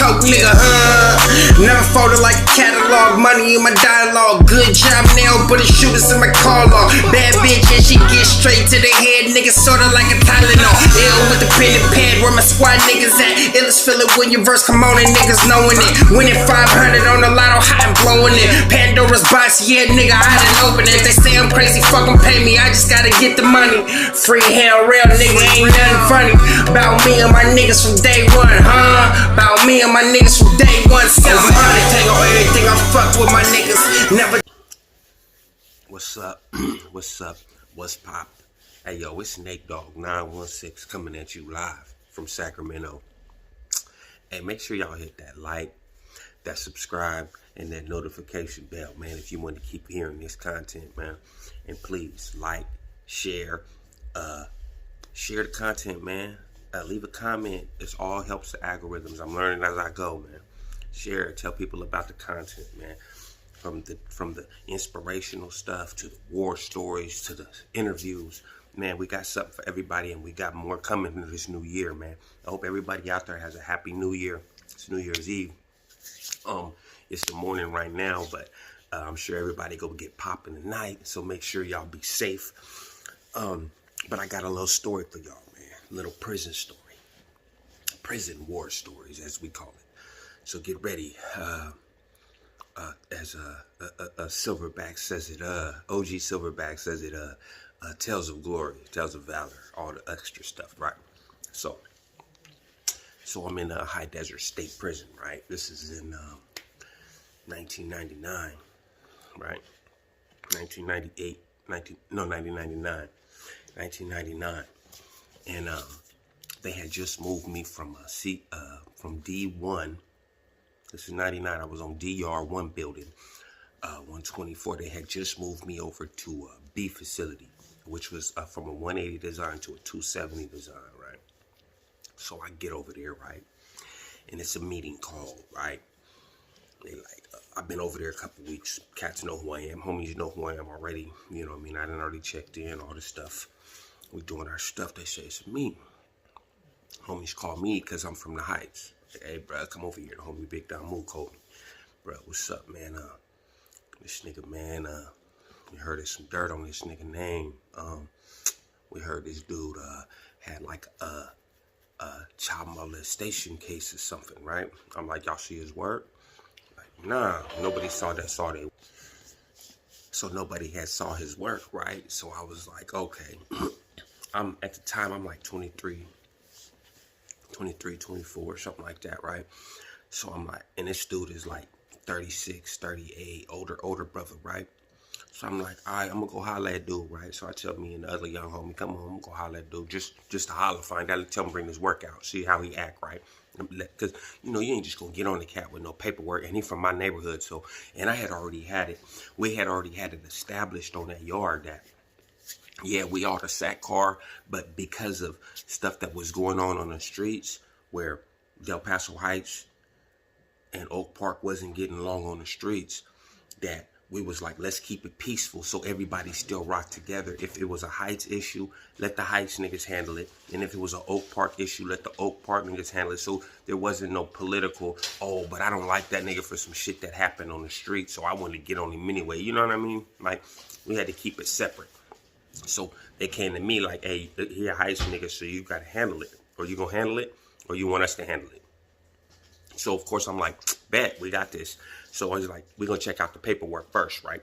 coke, nigga, Never folded like a catalog, money in my dialogue. Good job now, but the shooters in my car log. Bad bitch and she get straight to the head, nigga, sorta like a Tylenol. Ill with the pen and pad, where my squad niggas at. Illest feeling when your verse come on and niggas knowing it. Winning 500 on the lotto, hot and blowing it. Pandora's box, yeah, nigga, I done open it. They say I'm crazy, fucking pay me, I just gotta get the money. Free hell, real nigga, ain't nothing funny. About me and my niggas from day one, About me and my niggas from day one. 700, take on everything, I fuck with my niggas. Never. What's up? What's up? What's pop? Hey yo, it's NateDoggSac916 coming at you live from Sacramento. Hey, make sure y'all hit that like, that subscribe, and that notification bell, man, if you want to keep hearing this content, man. And please like, share the content, man. Leave a comment. It all helps the algorithms. I'm learning as I go, man. Share, tell people about the content, man. From the inspirational stuff to the war stories to the interviews, man. We got something for everybody, and we got more coming into this new year, man. I hope everybody out there has a happy new year. It's New Year's Eve. It's the morning right now, but I'm sure everybody gonna get popping tonight. So make sure y'all be safe. But I got a little story for y'all, man. A little prison story. Prison war stories, as we call it. So get ready. As a Silverback says it, OG Silverback says it, tales of glory, tales of valor, all the extra stuff, right? So I'm in a high desert state prison, right? This is in 1999, right? 1999. And they had just moved me from from D1. This is 99. I was on DR1 building, 124. They had just moved me over to a B facility, which was from a 180 design to a 270 design, right? So I get over there, right? And it's a meeting call, right? They like, I've been over there a couple weeks. Cats know who I am. Homies know who I am already. You know what I mean? I done already checked in, all this stuff. We doing our stuff. They say it's me. Homies call me because I'm from the Heights. Hey, bro, come over here. The homie Big Don Moo called me. Bro, what's up, man? This nigga, man, we heard there's some dirt on this nigga name. We heard this dude had like a child molestation case or something, right? I'm like, y'all see his work? Like, nah, nobody saw that. So nobody had saw his work, right? So I was like, okay. At the time, I'm like 23, 24, something like that, right? So I'm like, and this dude is like 36, 38, older brother, right? So I'm like, all right, I'm gonna go holler at dude, right? So I tell me and the other young homie, come on, I'm gonna go holler at dude, just to holler, find out, tell him bring his work out, see how he act, right? Because, you know, you ain't just gonna get on the cat with no paperwork, and he from my neighborhood, so, and I had already had it, we had already had it established on that yard that, yeah, we all the SAC car, but because of stuff that was going on the streets where Del Paso Heights and Oak Park wasn't getting along on the streets, that we was like, let's keep it peaceful so everybody still rock together. If it was a Heights issue, let the Heights niggas handle it. And if it was an Oak Park issue, let the Oak Park niggas handle it. So there wasn't no political, oh, but I don't like that nigga for some shit that happened on the street, so I wanted to get on him anyway. You know what I mean? Like, we had to keep it separate. So they came to me like, hey, he a Heights nigga, so you got to handle it. Or you going to handle it, or you want us to handle it. So, of course, I'm like, bet, we got this. So I was like, we're going to check out the paperwork first, right?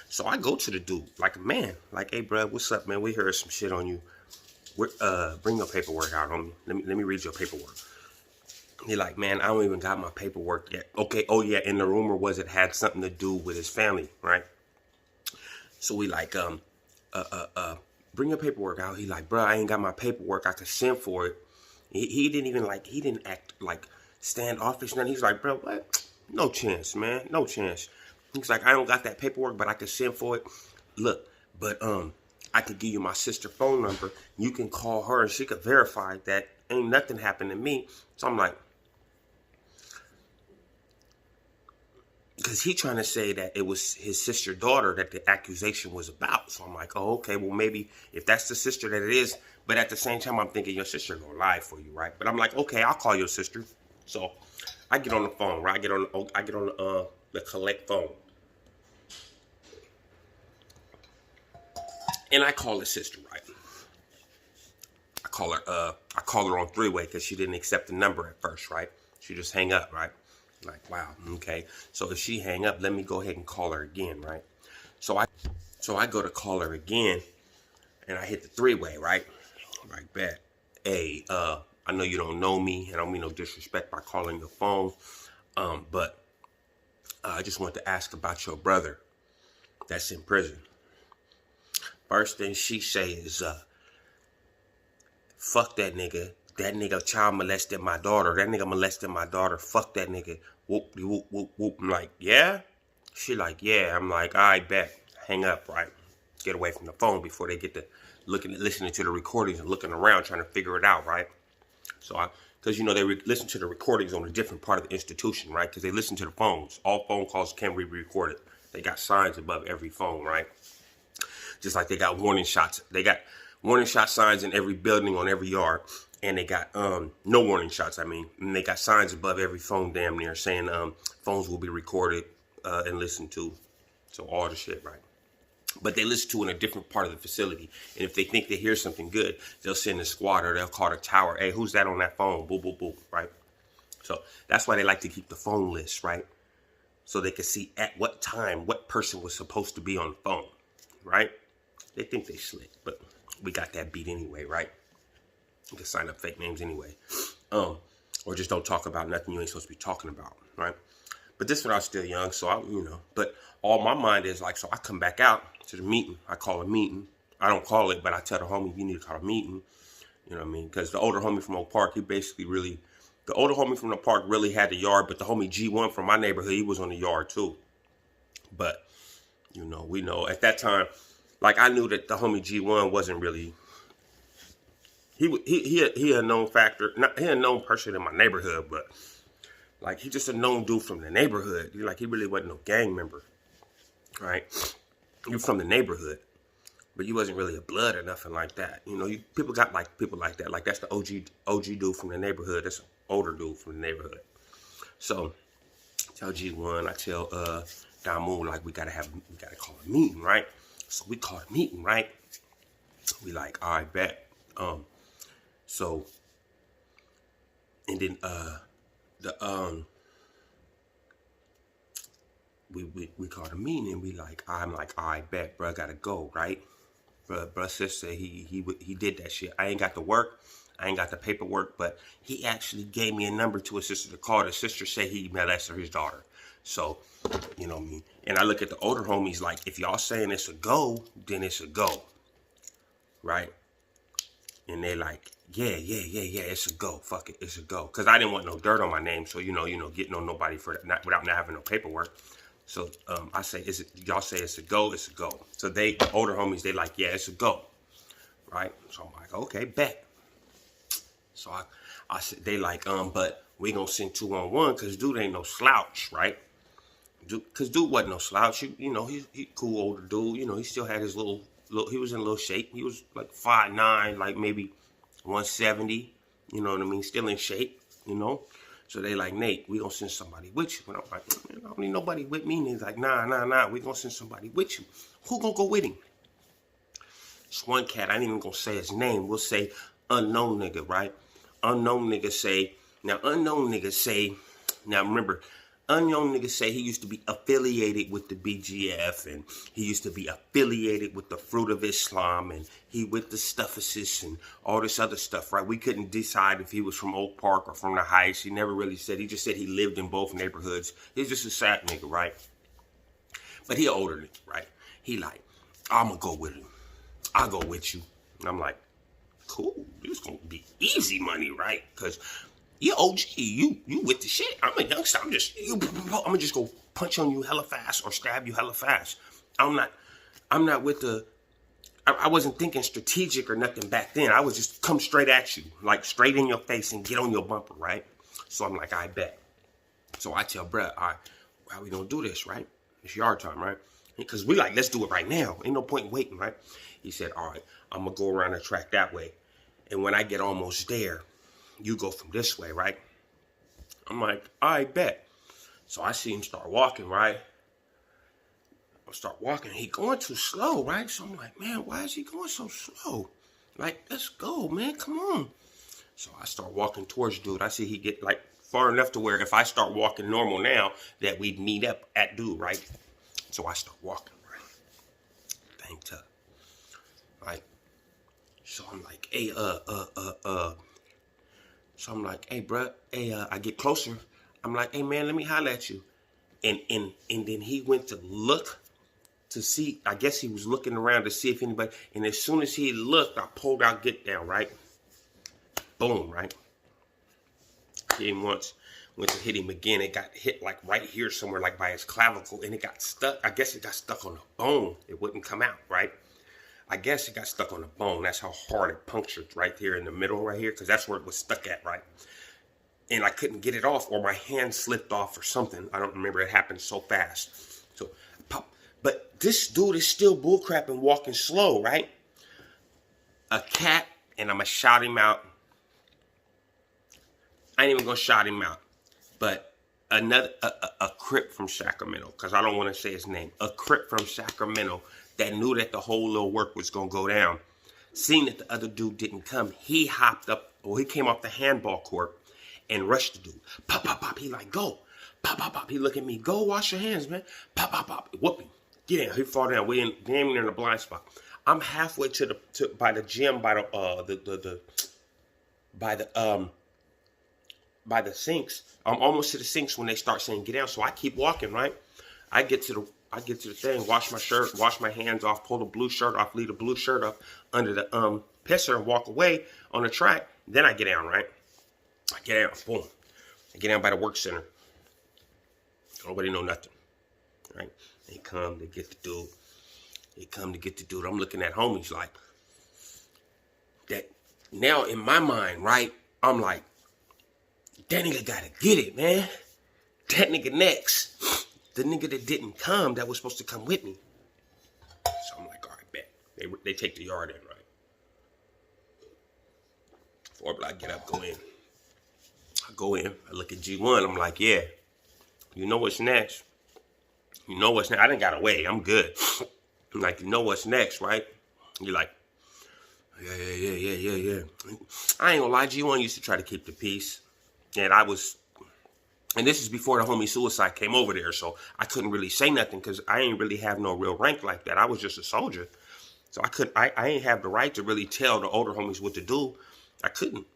So I go to the dude like a man. Like, hey, bro, what's up, man? We heard some shit on you. Bring your paperwork out on me. Let me read your paperwork. He like, man, I don't even got my paperwork yet. Okay, oh, yeah, and the rumor was it had something to do with his family, right? So we like, bring your paperwork out. He like, bro, I ain't got my paperwork. I could send for it. He didn't even like, he didn't act like standoffish. Nothing. He's like, bro, what? No chance, man. No chance. He's like, I don't got that paperwork, but I could send for it. Look, but I could give you my sister's phone number. You can call her and she could verify that ain't nothing happened to me. So I'm like, because he trying to say that it was his sister's daughter that the accusation was about. So I'm like, oh, okay, well, maybe if that's the sister that it is. But at the same time, I'm thinking your sister gonna lie for you, right? But I'm like, okay, I'll call your sister. So I get on the phone, right? I get on the collect phone. And I call the sister, right? I call her on three-way because she didn't accept the number at first, right? She just hang up, right? Like, wow, okay. So if she hang up, let me go ahead and call her again, right? So I go to call her again, and I hit the three-way, right? Like, bet. Hey, I know you don't know me, and I don't mean no disrespect by calling your phone, but I just want to ask about your brother that's in prison. First thing she say is, fuck that nigga. That nigga child molested my daughter. That nigga molested my daughter. Fuck that nigga. Whoop, whoop, whoop, whoop. I'm like, yeah? She like, yeah. I'm like, I bet. Hang up, right? Get away from the phone before they get to listening to the recordings and looking around trying to figure it out, right? So because they listen to the recordings on a different part of the institution, right? Because they listen to the phones. All phone calls can be recorded. They got signs above every phone, right? Just like they got warning shots. They got warning shot signs in every building on every yard. And they got no warning shots, and they got signs above every phone damn near saying phones will be recorded and listened to. So all the shit, right? But they listen to in a different part of the facility. And if they think they hear something good, they'll send a squad or they'll call the tower. Hey, who's that on that phone? Boop, boop, boop, right? So that's why they like to keep the phone list, right? So they can see at what time what person was supposed to be on the phone, right? They think they slick, but we got that beat anyway, right? You can sign up fake names anyway. Or just don't talk about nothing you ain't supposed to be talking about, right? But this when I was still young, so but all my mind is like, so I come back out to the meeting. I call a meeting. I don't call it, but I tell the homie, you need to call a meeting. You know what I mean? Because the older homie from Oak Park, the older homie from the park really had the yard, but the homie G1 from my neighborhood, he was on the yard too. But, we know at that time, like I knew that the homie G1 wasn't really, he a known factor, he a known person in my neighborhood, but like he just a known dude from the neighborhood. Like he really wasn't no gang member, right? You're from the neighborhood, but you wasn't really a blood or nothing like that. People got like people like that. Like that's the OG dude from the neighborhood. That's an older dude from the neighborhood. So tell G1, I tell Damu, like we gotta call a meeting, right? So we call a meeting, right? We like, all right, bet. So and then we called a meeting and I'm like, all right, bet, bro, I gotta go, right? Bro, sister, he did that shit. I ain't got the work, I ain't got the paperwork, but he actually gave me a number to his sister to call. The sister said he molested his daughter. So, you know what I mean? And I look at the older homies like, if y'all saying it's a go, then it's a go, right? And they like, yeah, it's a go. Fuck it, it's a go. Because I didn't want no dirt on my name, so getting on nobody for that, without not having no paperwork. So I say, y'all say it's a go, it's a go. So the older homies, they like, yeah, it's a go, right? So I'm like, okay, bet. So I said, they like, but we gonna send 2-on-1 because dude ain't no slouch, right? Because dude wasn't no slouch. He cool older dude. He still had his little, he was in a little shape. He was like 5'9", like maybe 170. You know what I mean? Still in shape, So they like, Nate, we gonna send somebody with you. And I'm like, man, I don't need nobody with me. And he's like, nah, we gonna send somebody with you. Who gonna go with him? It's one cat, I ain't even gonna say his name. We'll say unknown nigga, right? Unknown nigga say, now remember, unknown nigga say he used to be affiliated with the BGF and he used to be affiliated with the Fruit of Islam and he with the Stuffuses and all this other stuff, right? We couldn't decide if he was from Oak Park or from the Heights. He never really said. He just said he lived in both neighborhoods. He's just a sad nigga, right? But he older nigga, right? He like, I'm gonna go with him. I'll go with you. And I'm like, cool. This gonna be easy money, right? Because you OG, you with the shit. I'm a youngster. I'm gonna just go punch on you hella fast or stab you hella fast. I'm not with the. I wasn't thinking strategic or nothing back then. I was just come straight at you, like straight in your face and get on your bumper, right? So I'm like, I bet. So I tell Brett, all right, how we gonna do this, right? It's yard time, right? Because we like, let's do it right now. Ain't no point in waiting, right? He said, all right, I'm gonna go around the track that way. And when I get almost there, you go from this way, right? I'm like, I bet. So I see him start walking, right? I start walking. He going too slow, right? So I'm like, man, why is he going so slow? Like, let's go, man. Come on. So I start walking towards dude. I see he get like far enough to where if I start walking normal now, that we'd meet up at dude, right? So I start walking, right? Thing tough. Right? So I'm like, hey, So I'm like, hey, bruh, hey, I get closer. I'm like, hey, man, let me holler at you. And then he went to look to see, I guess he was looking around to see if anybody, and as soon as he looked, I pulled out Get Down, right? Boom, right? Hit him once, went to hit him again. It got hit like right here somewhere, like by his clavicle, and it got stuck. I guess it got stuck on the bone. It wouldn't come out, right? I guess it got stuck on the bone. That's how hard it punctured right here in the middle right here, because that's where it was stuck at, right? And I couldn't get it off, or my hand slipped off or something. I don't remember. It happened so fast. So, pop. But this dude is still bullcrapping, walking slow, right? A cat, and I'm going to shout him out. I ain't even going to shout him out. But another, a Crip from Sacramento, because I don't want to say his name. A Crip from Sacramento that knew that the whole little work was going to go down. Seeing that the other dude didn't come, he hopped up, or he came off the handball court and rushed the dude. Pop, pop, pop. He like, go. Pop, pop, pop. He look at me. Go wash your hands, man. Pop, pop, pop. Whoop him. Get in. He fall down. We damn near in the blind spot. I'm halfway by the gym, by the sinks. I'm almost to the sinks when they start saying get down. So I keep walking, right? I get to the thing, wash my shirt, wash my hands off, pull the blue shirt off, leave the blue shirt up under the pisser and walk away on the track. Then I get down, right? I get down, boom. I get down by the work center. Nobody know nothing, right? They come to get the dude. They come to get the dude. I'm looking at homies like that. Now in my mind, right? I'm like, that nigga gotta get it, man. That nigga next. The nigga that didn't come, that was supposed to come with me. So I'm like, all right, bet. They take the yard in, right? 4 block, get up, go in. I go in, I look at G1, I'm like, yeah, you know what's next? You know what's next? I done got away, I'm good. I'm like, you know what's next, right? You're like, yeah. I ain't gonna lie, G1 used to try to keep the peace. And this is before the homie Suicide came over there, so I couldn't really say nothing because I ain't really have no real rank like that. I was just a soldier. So I ain't have the right to really tell the older homies what to do. I couldn't.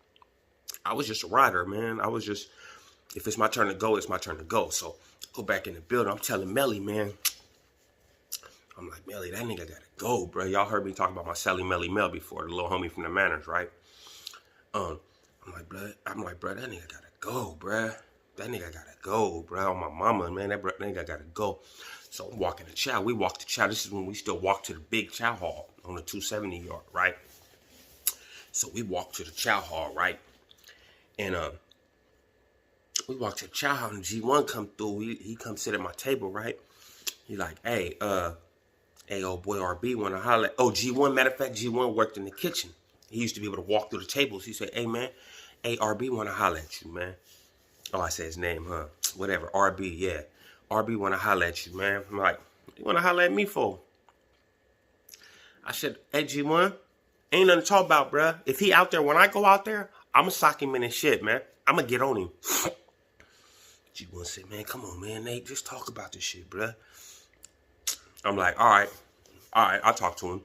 I was just a rider, man. I was just, if it's my turn to go, it's my turn to go. So go back in the building. I'm telling Melly, man. I'm like, Melly, that nigga gotta go, bro. Y'all heard me talk about my Sally Melly Mel before, the little homie from the Manors, right? I'm like, bro, that nigga gotta go, bro. That nigga gotta go, bro. On my mama, man, that nigga gotta go. So I'm walking to chow. We walked to chow. This is when we still walk to the big chow hall on the 270 yard, right? So we walked to the chow hall, right? And we walked to the chow hall, and G1 come through. He come sit at my table, right? He like, hey, old boy RB wanna holler. Oh, G1, matter of fact, G1 worked in the kitchen. He used to be able to walk through the tables. He said, hey, man, RB wanna holler at you, man. Oh, I said his name, huh? Whatever, RB, yeah. RB want to holler at you, man. I'm like, you want to holler at me for? I said, hey, G1, ain't nothing to talk about, bruh. If he out there, when I go out there, I'm going to sock him in his shit, man. I'm going to get on him. G1 said, man, come on, man. Nate, just talk about this shit, bruh. I'm like, all right, I'll talk to him.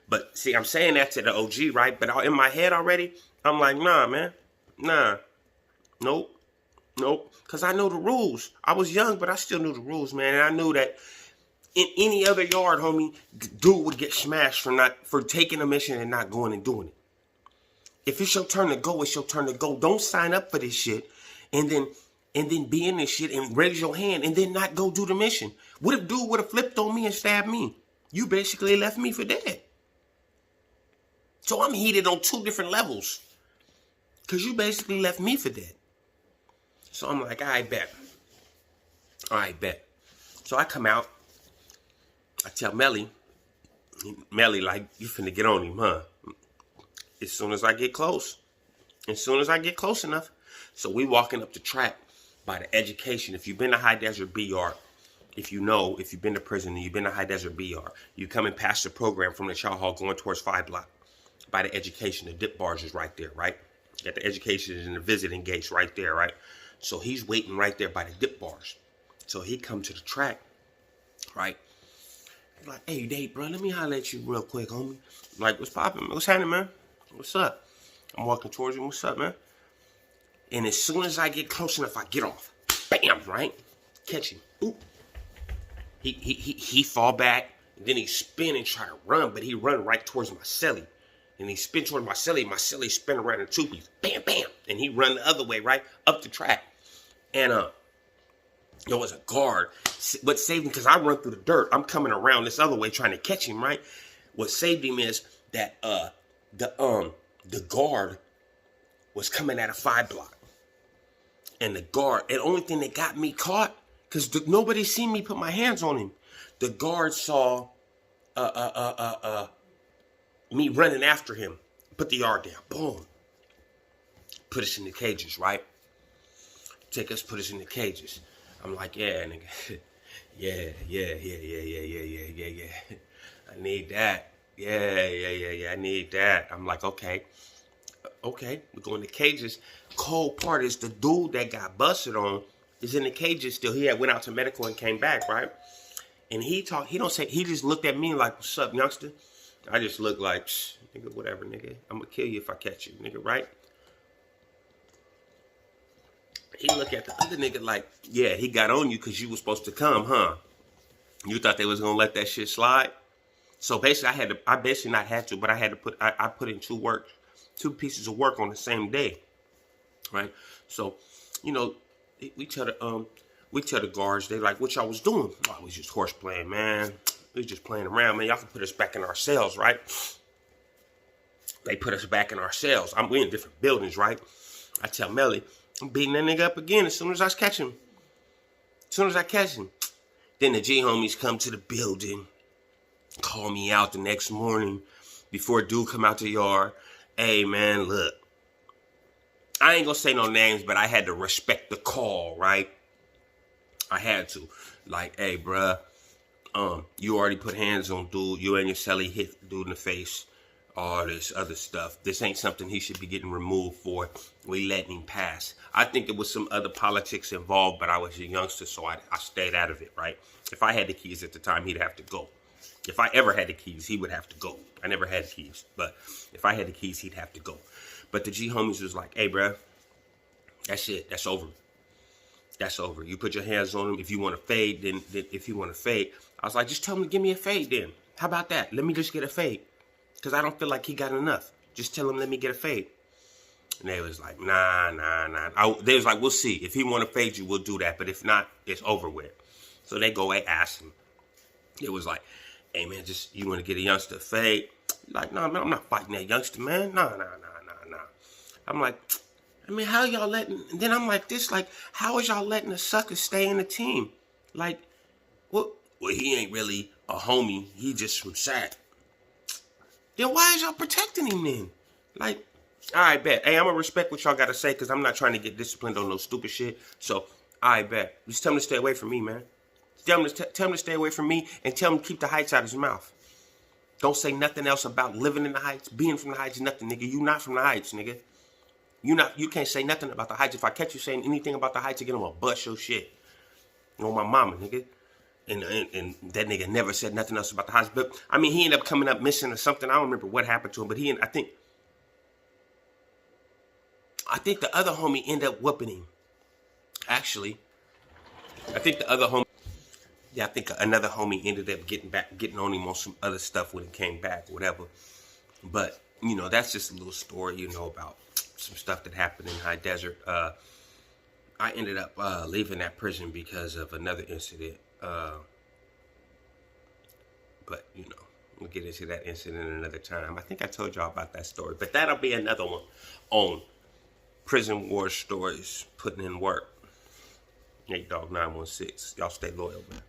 But, see, I'm saying that to the OG, right? But in my head already, I'm like, nah, man. Nah. Nope. Because I know the rules. I was young, but I still knew the rules, man. And I knew that in any other yard, homie, dude would get smashed for taking a mission and not going and doing it. If it's your turn to go, it's your turn to go. Don't sign up for this shit and then be in this shit and raise your hand and then not go do the mission. What if dude would have flipped on me and stabbed me? You basically left me for dead. So I'm heated on 2 different levels. Because you basically left me for dead. So I'm like, I bet. So I come out. I tell Melly, like, you finna get on him, huh? As soon as I get close enough. So we walking up the track. by the education. If you've been to High Desert BR, if you've been to prison and you've been to High Desert BR, you coming past the program from the Chow Hall going towards 5 Block. By the education, the dip bars is right there, right? Got the education and the visiting gates right there, right? So he's waiting right there by the dip bars. So he come to the track, right? He's like, hey, Nate, bro, let me holler at you real quick, homie. I'm like, what's poppin'? What's happening, man? What's up? I'm walking towards him. What's up, man? And as soon as I get close enough, I get off. Bam, right? Catch him. Oop. He fall back. And then he spin and try to run, but he run right towards my celly. And he spin towards my celly spin around in 2 piece. Bam, bam. And he run the other way, right? Up the track. And there was a guard. What saved him, because I run through the dirt. I'm coming around this other way trying to catch him, right? What saved him is that the guard was coming at a 5 Block. And the only thing that got me caught, because nobody seen me put my hands on him. The guard saw me running after him. Put the yard down. Boom. Put us in the cages, right? Put us in the cages. I'm like, yeah, nigga. Yeah. I need that. Yeah. I need that. I'm like, okay, we're going to cages. Cold part is the dude that got busted on is in the cages still. He had went out to medical and came back, right? And he just looked at me like, what's up, youngster? I just looked like, nigga, whatever, nigga. I'm gonna kill you if I catch you, nigga, right? He looked at the other nigga like, yeah, he got on you because you was supposed to come, huh? You thought they was gonna let that shit slide? So basically, I basically not had to, but I put in 2 pieces of work on the same day, right? So, we tell the guards, they like, what y'all was doing? Oh, we just horse playing, man. We just playing around, man. Y'all can put us back in our cells, right? They put us back in our cells. We in different buildings, right? I tell Melly, I'm beating that nigga up again as soon as I catch him. Then the G homies come to the building, call me out the next morning before dude come out the yard. Hey, man, look. I ain't gonna say no names, but I had to respect the call, right? I had to. Like, hey, bruh, you already put hands on dude. You and your celly hit dude in the face. All this other stuff. This ain't something he should be getting removed for. We letting him pass. I think there was some other politics involved, but I was a youngster, so I stayed out of it, right? If I had the keys at the time, he'd have to go. If I ever had the keys, he would have to go. I never had keys, but if I had the keys, he'd have to go. But the G homies was like, hey, bruh, that's it. That's over. That's over. You put your hands on him. If you want to fade, then if you want to fade. I was like, just tell him to give me a fade then. How about that? Let me just get a fade. Because I don't feel like he got enough. Just tell him, let me get a fade. And they was like, nah. They was like, we'll see. If he want to fade you, we'll do that. But if not, it's over with. So they go, they ask him. It was like, hey, man, you want to get a youngster a fade? Like, nah, man, I'm not fighting that youngster, man. Nah. I'm like, I mean, how y'all letting... And then I'm like this, like, how is y'all letting a sucker stay in the team? Like, well, he ain't really a homie. He just from SAC. Then why is y'all protecting him then? Like, all right, bet. Hey, I'm going to respect what y'all got to say because I'm not trying to get disciplined on no stupid shit. So, all right, bet. Just tell him to stay away from me, man. Tell him to stay away from me and tell him to keep the heights out of his mouth. Don't say nothing else about living in the heights, being from the heights, nothing, nigga. You not from the heights, nigga. You can't say nothing about the heights. If I catch you saying anything about the heights again, I'm going to bust your shit. On my mama, nigga. And that nigga never said nothing else about the heights. But, I mean, he ended up coming up missing or something. I don't remember what happened to him. But I think the other homie ended up whooping him. Actually, I think the other homie... Yeah, I think another homie ended up getting on him on some other stuff when he came back or whatever. But, that's just a little story, about some stuff that happened in High Desert. I ended up leaving that prison because of another incident. But, we'll get into that incident another time. I think I told y'all about that story. But that'll be another one on Prison War Stories, putting in work. NateDoggSac916. Y'all stay loyal, man.